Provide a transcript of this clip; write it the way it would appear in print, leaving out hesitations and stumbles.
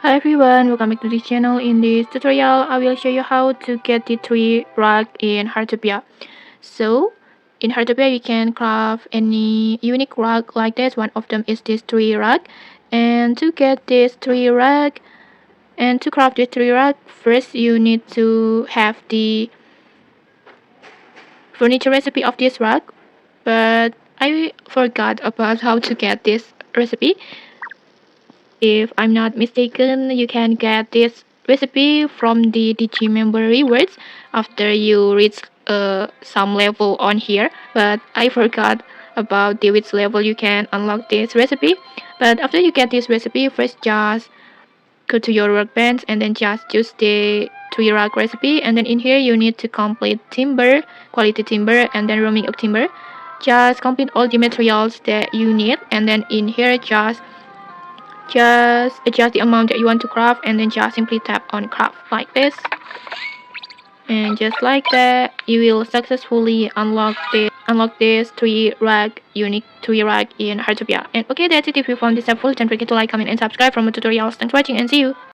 Hi everyone, welcome back to this channel. In this tutorial, I will show you how to get the tree rug in Heartopia. So, in Heartopia, you can craft any unique rug like this. One of them is this tree rug. And to get this tree rug, and to craft this tree rug, first you need to have the furniture recipe of this rug. But I forgot about how to get this recipe. If I'm not mistaken, you can get this recipe from the DG member rewards after you reach some level on here. But I forgot about the which level you can unlock this recipe. But after you get this recipe, first just go to your workbench and then just choose the 3 rug recipe. And then in here you need to complete timber, quality timber, and then roaming of timber. Just complete all the materials that you need, and then in here just adjust the amount that you want to craft, and then just simply tap on craft like this, and just like that you will successfully unlock this 3 rug unique 3 rug in Heartopia. And okay, that's it. If you found this helpful, don't forget to like, comment, and subscribe for more tutorials. Thanks for watching, and see you.